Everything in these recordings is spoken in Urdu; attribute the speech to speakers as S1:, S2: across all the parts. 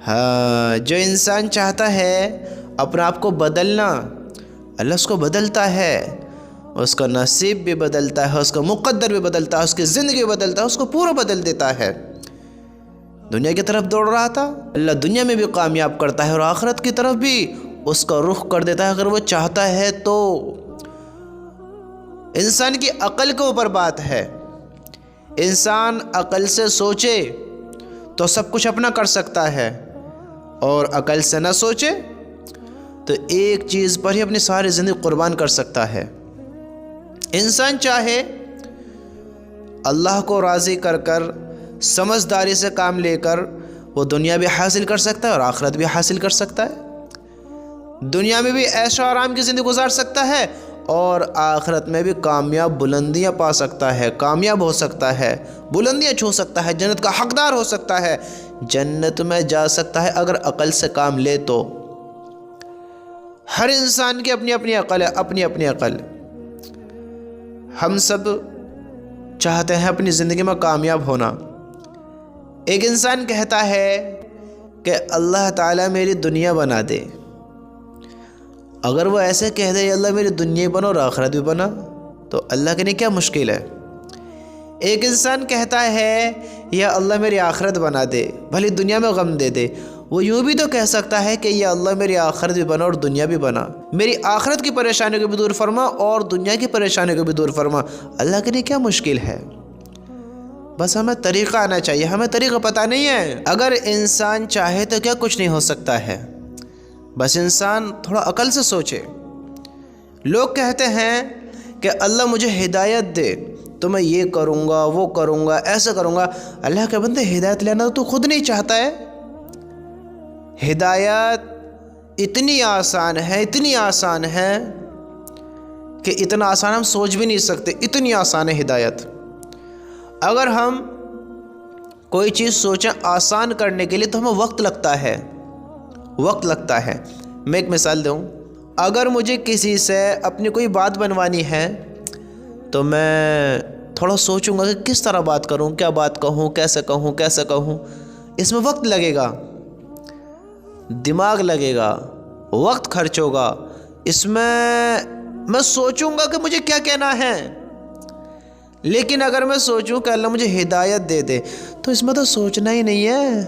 S1: ہاں، جو انسان چاہتا ہے اپنے آپ کو بدلنا، اللہ اس کو بدلتا ہے، اس کا نصیب بھی بدلتا ہے، اس کا مقدر بھی بدلتا ہے، اس کی زندگی بھی بدلتا ہے، اس کو پورا بدل دیتا ہے۔ دنیا کی طرف دوڑ رہا تھا، اللہ دنیا میں بھی کامیاب کرتا ہے اور آخرت کی طرف بھی اس کا رخ کر دیتا ہے اگر وہ چاہتا ہے تو۔ انسان کی عقل کے اوپر بات ہے، انسان عقل سے سوچے تو سب کچھ اپنا کر سکتا ہے، اور عقل سے نہ سوچے تو ایک چیز پر ہی اپنی ساری زندگی قربان کر سکتا ہے۔ انسان چاہے اللہ کو راضی کر کر سمجھداری سے کام لے کر وہ دنیا بھی حاصل کر سکتا ہے اور آخرت بھی حاصل کر سکتا ہے، دنیا میں بھی عیش و آرام کی زندگی گزار سکتا ہے اور آخرت میں بھی کامیاب بلندیاں پا سکتا ہے، کامیاب ہو سکتا ہے، بلندیاں چھو سکتا ہے، جنت کا حقدار ہو سکتا ہے، جنت میں جا سکتا ہے اگر عقل سے کام لے تو۔ ہر انسان کی اپنی اپنی عقل ہے، اپنی اپنی عقل۔ ہم سب چاہتے ہیں اپنی زندگی میں کامیاب ہونا۔ ایک انسان کہتا ہے کہ اللہ تعالیٰ میری دنیا بنا دے، اگر وہ ایسے کہہ دے اللہ میری دنیا بنا اور آخرت بھی بنا تو اللہ کے لیے کیا مشکل ہے۔ ایک انسان کہتا ہے یا اللہ میری آخرت بنا دے، بھلی دنیا میں غم دے دے، وہ یوں بھی تو کہہ سکتا ہے کہ یا اللہ میری آخرت بھی بنا اور دنیا بھی بنا، میری آخرت کی پریشانیوں کو بھی دور فرما اور دنیا کی پریشانیوں کو بھی دور فرما، اللہ کے لیے کیا مشکل ہے۔ بس ہمیں طریقہ آنا چاہیے، ہمیں طریقہ پتہ نہیں ہے۔ اگر انسان چاہے تو کیا کچھ نہیں ہو سکتا ہے، بس انسان تھوڑا عقل سے سوچے۔ لوگ کہتے ہیں کہ اللہ مجھے ہدایت دے تو میں یہ کروں گا، وہ کروں گا، ایسا کروں گا۔ اللہ کے بندے ہدایت لینا تو خود نہیں چاہتا ہے۔ ہدایت اتنی آسان ہے، اتنی آسان ہے کہ اتنا آسان ہم سوچ بھی نہیں سکتے، اتنی آسان ہے ہدایت۔ اگر ہم کوئی چیز سوچیں آسان کرنے کے لیے تو ہمیں وقت لگتا ہے، وقت لگتا ہے۔ میں ایک مثال دوں، اگر مجھے کسی سے اپنی کوئی بات بنوانی ہے تو میں تھوڑا سوچوں گا کہ کس طرح بات کروں، کیا بات کہوں، کیسے کہوں، کیسے کہوں۔ اس میں وقت لگے گا، دماغ لگے گا، وقت خرچ ہوگا، اس میں سوچوں گا کہ مجھے کیا کہنا ہے۔ لیکن اگر میں سوچوں کہ اللہ مجھے ہدایت دے دے تو اس میں تو سوچنا ہی نہیں ہے۔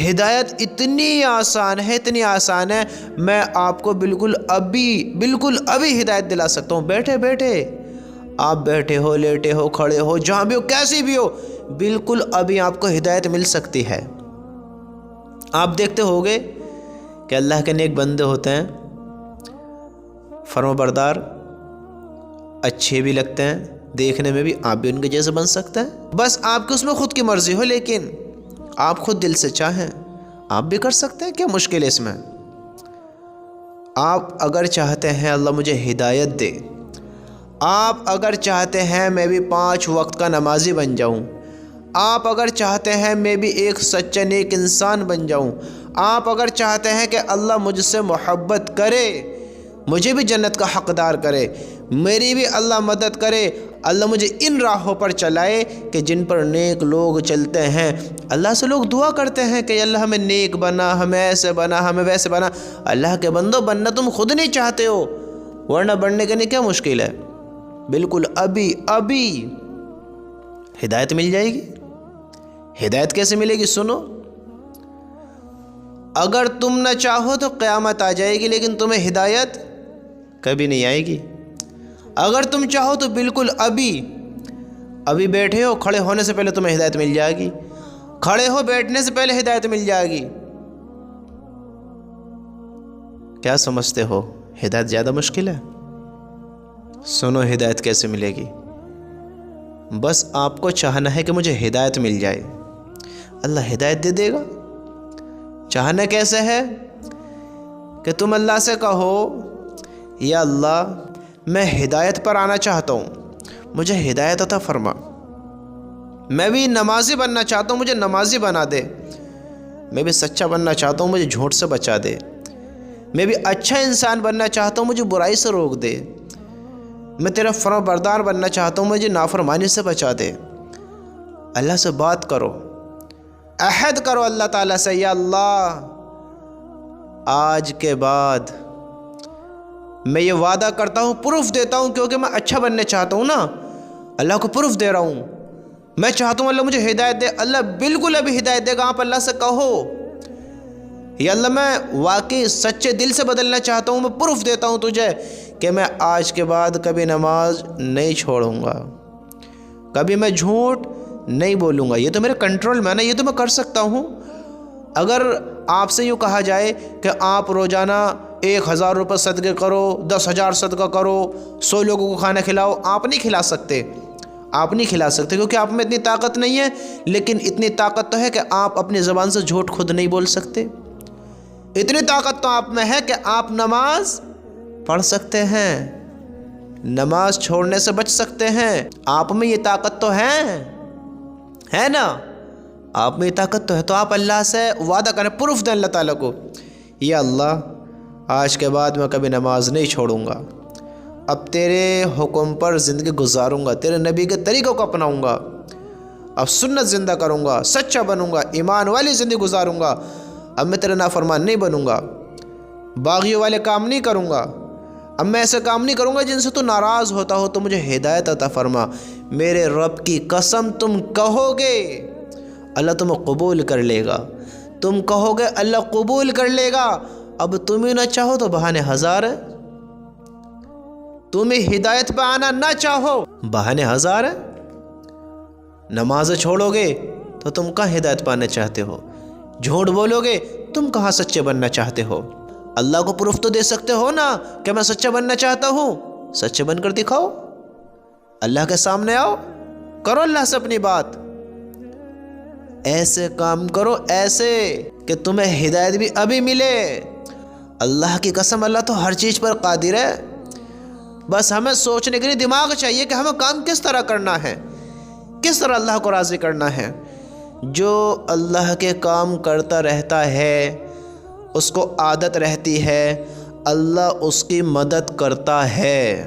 S1: ہدایت اتنی آسان ہے، اتنی آسان ہے، میں آپ کو بالکل ابھی ہدایت دلا سکتا ہوں، بیٹھے بیٹھے آپ بیٹھے ہو، لیٹے ہو، کھڑے ہو، جہاں بھی ہو، کیسی بھی ہو، بالکل ابھی آپ کو ہدایت مل سکتی ہے۔ آپ دیکھتے ہوگے کہ اللہ کے نیک بندے ہوتے ہیں، فرمانبردار، اچھے بھی لگتے ہیں، دیکھنے میں بھی آپ بھی ان کے جیسے بن سکتے ہیں، بس آپ کی اس میں خود کی مرضی ہو، لیکن آپ خود دل سے چاہیں آپ بھی کر سکتے ہیں۔ کیا مشکل ہے اس میں؟ آپ اگر چاہتے ہیں اللہ مجھے ہدایت دے، آپ اگر چاہتے ہیں میں بھی 5 وقت کا نمازی بن جاؤں، آپ اگر چاہتے ہیں میں بھی ایک سچا نیک انسان بن جاؤں، آپ اگر چاہتے ہیں کہ اللہ مجھ سے محبت کرے، مجھے بھی جنت کا حقدار کرے، میری بھی اللہ مدد کرے، اللہ مجھے ان راہوں پر چلائے کہ جن پر نیک لوگ چلتے ہیں۔ اللہ سے لوگ دعا کرتے ہیں کہ اللہ ہمیں نیک بنا، ہمیں ایسے بنا، ہمیں ویسے بنا۔ اللہ کے بندو، بننا تم خود نہیں چاہتے ہو، ورنہ بننے کے لیے کیا مشکل ہے؟ بالکل ابھی ہدایت مل جائے گی۔ ہدایت کیسے ملے گی؟ سنو، اگر تم نہ چاہو تو قیامت آ جائے گی، لیکن تمہیں ہدایت کبھی نہیں آئے گی۔ اگر تم چاہو تو بالکل ابھی بیٹھے ہو، کھڑے ہونے سے پہلے تمہیں ہدایت مل جائے گی، کھڑے ہو بیٹھنے سے پہلے ہدایت مل جائے گی۔ کیا سمجھتے ہو ہدایت زیادہ مشکل ہے؟ سنو ہدایت کیسے ملے گی۔ بس آپ کو چاہنا ہے کہ مجھے ہدایت مل جائے، اللہ ہدایت دے دے گا۔ چاہنا کیسے ہے کہ تم اللہ سے کہو یا اللہ میں ہدایت پر آنا چاہتا ہوں، مجھے ہدایت عطا فرما۔ میں بھی نمازی بننا چاہتا ہوں، مجھے نمازی بنا دے۔ میں بھی سچا بننا چاہتا ہوں، مجھے جھوٹ سے بچا دے۔ میں بھی اچھا انسان بننا چاہتا ہوں، مجھے برائی سے روک دے۔ میں تیرا فرمان بردار بننا چاہتا ہوں، مجھے نافرمانی سے بچا دے۔ اللہ سے بات کرو، عہد کرو اللہ تعالیٰ سے، یا اللہ آج کے بعد میں یہ وعدہ کرتا ہوں، پروف دیتا ہوں، کیونکہ میں اچھا بننے چاہتا ہوں نا، اللہ کو پروف دے رہا ہوں، میں چاہتا ہوں اللہ مجھے ہدایت دے۔ اللہ بالکل ابھی ہدایت دے گا، آپ اللہ سے کہو یا اللہ میں واقعی سچے دل سے بدلنا چاہتا ہوں، میں پروف دیتا ہوں تجھے کہ میں آج کے بعد کبھی نماز نہیں چھوڑوں گا، کبھی میں جھوٹ نہیں بولوں گا، یہ تو میرے کنٹرول میں ہے نا، یہ تو میں کر سکتا ہوں۔ اگر آپ سے یوں کہا جائے کہ آپ روزانہ 1000 روپے صدقے کرو، 10,000 صدقہ کرو، 100 لوگوں کو کھانا کھلاؤ، آپ نہیں کھلا سکتے، آپ نہیں کھلا سکتے کیونکہ آپ میں اتنی طاقت نہیں ہے، لیکن اتنی طاقت تو ہے کہ آپ اپنی زبان سے جھوٹ خود نہیں بول سکتے، اتنی طاقت تو آپ میں ہے کہ آپ نماز پڑھ سکتے ہیں، نماز چھوڑنے سے بچ سکتے ہیں، آپ میں یہ طاقت تو ہے نا، آپ میں یہ طاقت تو ہے، تو آپ اللہ سے وعدہ کریں، پروف دیں اللہ تعالیٰ کو، یا اللہ آج کے بعد میں کبھی نماز نہیں چھوڑوں گا، اب تیرے حکم پر زندگی گزاروں گا، تیرے نبی کے طریقوں کو اپناؤں گا، اب سنت زندہ کروں گا، سچا بنوں گا، ایمان والی زندگی گزاروں گا، اب میں تیرے نافرمان نہیں بنوں گا، باغیوں والے کام نہیں کروں گا، اب میں ایسے کام نہیں کروں گا جن سے تو ناراض ہوتا ہو، تو مجھے ہدایت عطا فرما، میرے رب کی قسم تم کہو گے اللہ تمہیں قبول کر لے گا، تم کہو گے اللہ قبول کر لے گا، اب تم ہی نہ چاہو تو بہانے ہزار ہیں، تم ہدایت پہ آنا نہ چاہو بہانے ہزار ہیں، نماز چھوڑو گے تو تم کہاں ہدایت پانے چاہتے ہو، جھوٹ بولو گے تم کہاں سچے بننا چاہتے ہو، اللہ کو پروف تو دے سکتے ہو نا کہ میں سچا بننا چاہتا ہوں، سچے بن کر دکھاؤ، اللہ کے سامنے آؤ، کرو اللہ سے اپنی بات، ایسے کام کرو ایسے کہ تمہیں ہدایت بھی ابھی ملے، اللہ کی قسم اللہ تو ہر چیز پر قادر ہے، بس ہمیں سوچنے کے لیے دماغ چاہیے کہ ہمیں کام کس طرح کرنا ہے، کس طرح اللہ کو راضی کرنا ہے، جو اللہ کے کام کرتا رہتا ہے اس کو عادت رہتی ہے، اللہ اس کی مدد کرتا ہے،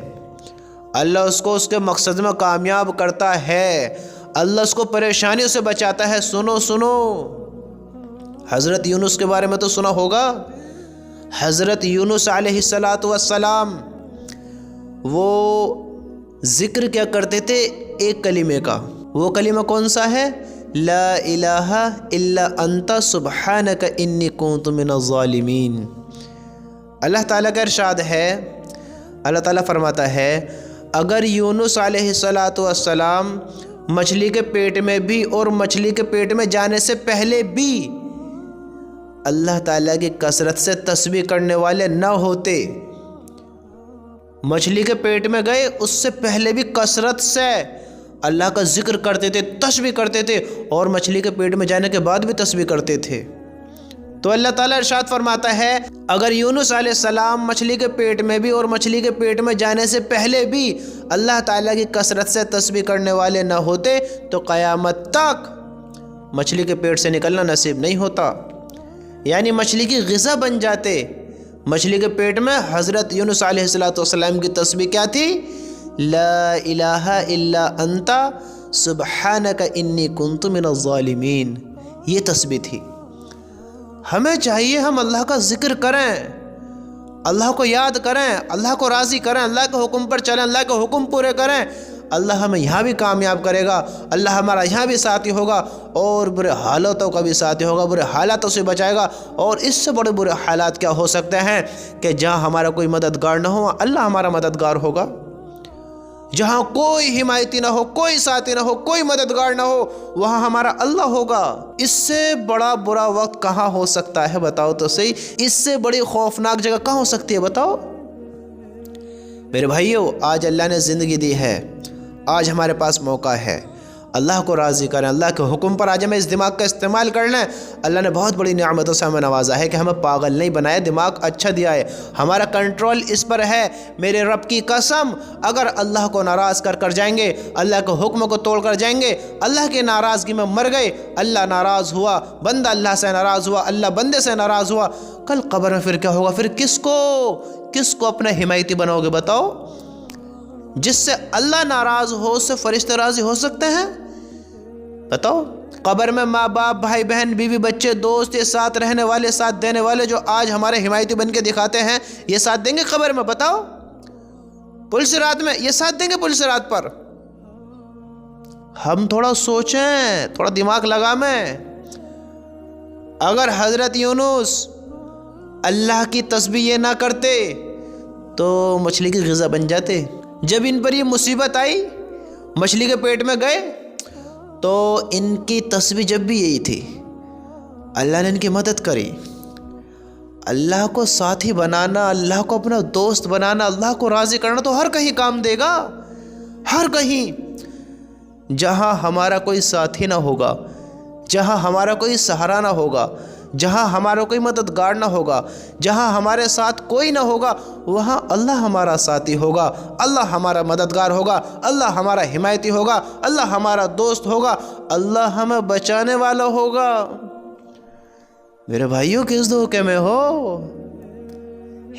S1: اللہ اس کو اس کے مقصد میں کامیاب کرتا ہے، اللہ اس کو پریشانیوں سے بچاتا ہے۔ سنو حضرت یونس کے بارے میں تو سنا ہوگا، حضرت یونس علیہ السلام وہ ذکر کیا کرتے تھے ایک کلمے کا، وہ کلمہ کون سا ہے؟ لا الہ الا انت سبحانک انی کنت من الظالمین۔ اللہ تعالیٰ کا ارشاد ہے، اللہ تعالیٰ فرماتا ہے اگر یونس علیہ السلام مچھلی کے پیٹ میں بھی اور مچھلی کے پیٹ میں جانے سے پہلے بھی اللہ تعالیٰ کی کثرت سے تسبیح کرنے والے نہ ہوتے، مچھلی کے پیٹ میں گئے اس سے پہلے بھی کثرت سے اللہ کا ذکر کرتے تھے، تسبیح کرتے تھے، اور مچھلی کے پیٹ میں جانے کے بعد بھی تسبیح کرتے تھے، تو اللہ تعالیٰ ارشاد فرماتا ہے اگر یونس علیہ السلام مچھلی کے پیٹ میں بھی اور مچھلی کے پیٹ میں جانے سے پہلے بھی اللہ تعالیٰ کی کثرت سے تسبیح کرنے والے نہ ہوتے تو قیامت تک مچھلی کے پیٹ سے نکلنا نصیب نہیں ہوتا، یعنی مچھلی کی غذا بن جاتے۔ مچھلی کے پیٹ میں حضرت یونس علیہ السلام کی تسبیح کیا تھی؟ لا الہ الا انت سبحانک انی کنت من الظالمین، یہ تسبیح تھی۔ ہمیں چاہیے ہم اللہ کا ذکر کریں، اللہ کو یاد کریں، اللہ کو راضی کریں، اللہ کے حکم پر چلیں، اللہ کے حکم پورے کریں، اللہ ہمیں یہاں بھی کامیاب کرے گا، اللہ ہمارا یہاں بھی ساتھی ہوگا، اور برے حالاتوں کا بھی ساتھی ہوگا، برے حالاتوں سے بچائے گا۔ اور اس سے بڑے برے حالات کیا ہو سکتے ہیں کہ جہاں ہمارا کوئی مددگار نہ ہو اللہ ہمارا مددگار ہوگا، جہاں کوئی حمایتی نہ ہو، کوئی ساتھی نہ ہو، کوئی مددگار نہ ہو، وہاں ہمارا اللہ ہوگا۔ اس سے بڑا برا وقت کہاں ہو سکتا ہے بتاؤ تو صحیح، اس سے بڑی خوفناک جگہ کہاں ہو سکتی ہے بتاؤ میرے بھائیو۔ آج اللہ نے زندگی دی ہے، آج ہمارے پاس موقع ہے، اللہ کو راضی کریں، اللہ کے حکم پر آج ہمیں اس دماغ کا استعمال کر لیں۔ اللہ نے بہت بڑی نعمتوں سے ہمیں نوازا ہے کہ ہمیں پاگل نہیں بنایا، دماغ اچھا دیا ہے، ہمارا کنٹرول اس پر ہے۔ میرے رب کی قسم اگر اللہ کو ناراض کر جائیں گے، اللہ کے حکم کو توڑ کر جائیں گے، اللہ کی ناراضگی میں مر گئے، اللہ ناراض ہوا، بندہ اللہ سے ناراض ہوا، اللہ بندے سے ناراض ہوا، کل قبر میں پھر کیا ہوگا؟ پھر کس کو اپنا حمایتی بناؤ گے بتاؤ؟ جس سے اللہ ناراض ہو اس سے فرشتے راضی ہو سکتے ہیں؟ بتاؤ۔ قبر میں ماں باپ بھائی بہن بیوی بچے دوست یہ ساتھ رہنے والے ساتھ دینے والے جو آج ہمارے حمایتی بن کے دکھاتے ہیں یہ ساتھ دیں گے قبر میں؟ بتاؤ، پل صراط میں یہ ساتھ دیں گے؟ پل صراط پر ہم تھوڑا سوچیں، تھوڑا دماغ لگائیں۔ اگر حضرت یونس اللہ کی تسبیح یہ نہ کرتے تو مچھلی کی غذا بن جاتے۔ جب ان پر یہ مصیبت آئی مچھلی کے پیٹ میں گئے تو ان کی تسبیح جب بھی یہی تھی، اللہ نے ان کی مدد کری۔ اللہ کو ساتھی بنانا، اللہ کو اپنا دوست بنانا، اللہ کو راضی کرنا تو ہر کہیں کام دے گا، ہر کہیں۔ جہاں ہمارا کوئی ساتھی نہ ہوگا، جہاں ہمارا کوئی سہارا نہ ہوگا، جہاں ہمارا کوئی مددگار نہ ہوگا، جہاں ہمارے ساتھ کوئی نہ ہوگا، وہاں اللہ ہمارا ساتھی ہوگا، اللہ ہمارا مددگار ہوگا، اللہ ہمارا حمایتی ہوگا، اللہ ہمارا دوست ہوگا، اللہ ہمیں بچانے والا ہوگا۔ میرے بھائیوں کس دھوکے میں ہو؟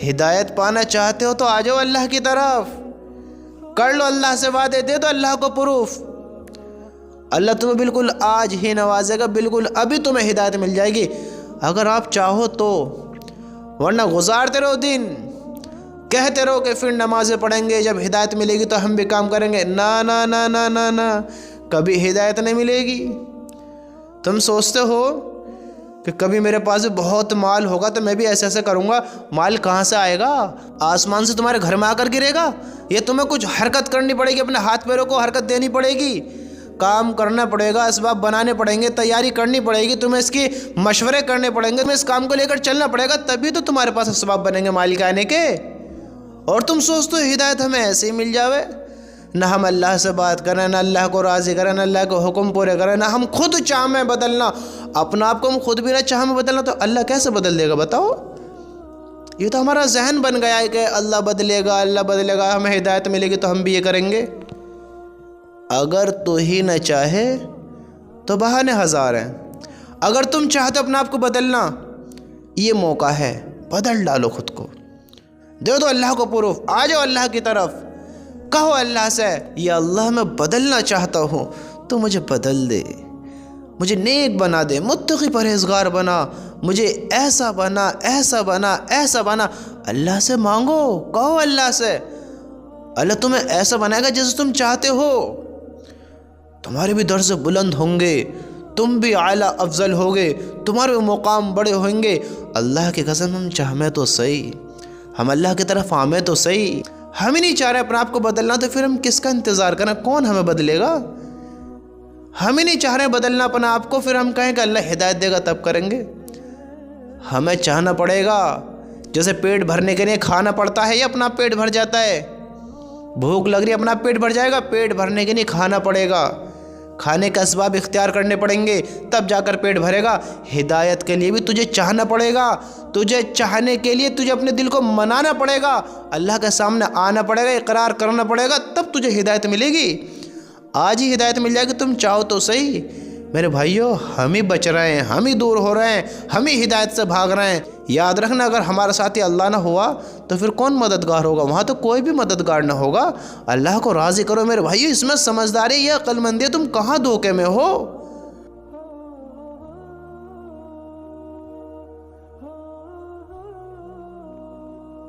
S1: ہدایت پانا چاہتے ہو تو آ جاؤ اللہ کی طرف، کر لو اللہ سے وعدے، دے دو اللہ کو پروف، اللہ تمہیں بالکل آج ہی نوازے گا، بالکل ابھی تمہیں ہدایت مل جائے گی اگر آپ چاہو تو، ورنہ گزارتے رہو دن، کہتے رہو کہ پھر نمازیں پڑھیں گے، جب ہدایت ملے گی تو ہم بھی کام کریں گے۔ نا نا نا نا نا نا، کبھی ہدایت نہیں ملے گی۔ تم سوچتے ہو کہ کبھی میرے پاس بہت مال ہوگا تو میں بھی ایسے ایسے کروں گا، مال کہاں سے آئے گا؟ آسمان سے تمہارے گھر میں آ کر گرے گا؟ یہ تمہیں کچھ حرکت کرنی پڑے گی، اپنے ہاتھ پیروں کو حرکت دینی پڑے گی، کام کرنا پڑے گا، اسباب بنانے پڑیں گے، تیاری کرنی پڑے گی، تمہیں اس کی مشورے کرنے پڑیں گے، تمہیں اس کام کو لے کر چلنا پڑے گا، تبھی تو تمہارے پاس اسباب بنیں گے مال کے آنے کے۔ اور تم سوچتے ہو ہدایت ہمیں ایسے ہی مل جاوے، نہ ہم اللہ سے بات کریں، نہ اللہ کو راضی کریں، نہ اللہ کے حکم پورے کریں، نہ ہم خود چاہیں بدلنا، اپنا آپ کو ہم خود بھی نہ چاہیں بدلنا تو اللہ کیسے بدل دے گا؟ بتاؤ۔ یہ تو ہمارا ذہن بن گیا ہے کہ اللہ بدلے گا، اللہ بدلے گا، ہمیں ہدایت ملے گی تو ہم بھی یہ کریں گے۔ اگر تو ہی نہ چاہے تو بہانے ہزار ہیں، اگر تم چاہتے اپنا آپ کو بدلنا یہ موقع ہے، بدل ڈالو خود کو، دے دو اللہ کو پروف، آ جاؤ اللہ کی طرف، کہو اللہ سے یا اللہ میں بدلنا چاہتا ہوں تو مجھے بدل دے، مجھے نیک بنا دے، متقی پرہیزگار بنا، مجھے ایسا بنا ایسا بنا ایسا بنا۔ اللہ سے مانگو، کہو اللہ سے، اللہ تمہیں ایسا بنائے گا جیسے تم چاہتے ہو، تمہارے بھی درجے بلند ہوں گے، تم بھی اعلیٰ افضل ہوگے، تمہارے بھی مقام بڑے ہوئیں گے۔ اللہ کی قسم ہم چاہمیں تو صحیح، ہم اللہ کی طرف آمیں تو صحیح، ہم ہی نہیں چاہ رہے اپنا آپ کو بدلنا تو پھر ہم کس کا انتظار کریں؟ کون ہمیں بدلے گا؟ ہم ہی نہیں چاہ رہے بدلنا اپنا آپ کو، پھر ہم کہیں کہ اللہ ہدایت دے گا تب کریں گے۔ ہمیں چاہنا پڑے گا، جیسے پیٹ بھرنے کے لیے کھانا پڑتا ہے یا اپنا پیٹ بھر جاتا ہے؟ بھوک لگ رہی ہے اپنا پیٹ بھر جائے گا، پیٹ بھرنے کے لیے کھانا پڑے گا، کھانے کا اسباب اختیار کرنے پڑیں گے تب جا کر پیٹ بھرے گا۔ ہدایت کے لیے بھی تجھے چاہنا پڑے گا، تجھے چاہنے کے لیے تجھے اپنے دل کو منانا پڑے گا، اللہ کے سامنے آنا پڑے گا، اقرار کرنا پڑے گا، تب تجھے ہدایت ملے گی۔ آج ہی ہدایت مل جائے گی، تم چاہو تو صحیح۔ میرے بھائیوں ہم ہی بچ رہے ہیں، ہم ہی دور ہو رہے ہیں، ہم ہی ہدایت سے بھاگ رہے ہیں۔ یاد رکھنا اگر ہمارا ساتھی اللہ نہ ہوا تو پھر کون مددگار ہوگا؟ وہاں تو کوئی بھی مددگار نہ ہوگا۔ اللہ کو راضی کرو میرے بھائیوں، اس میں سمجھداری یا عقل مندی، تم کہاں دھوکے میں ہو؟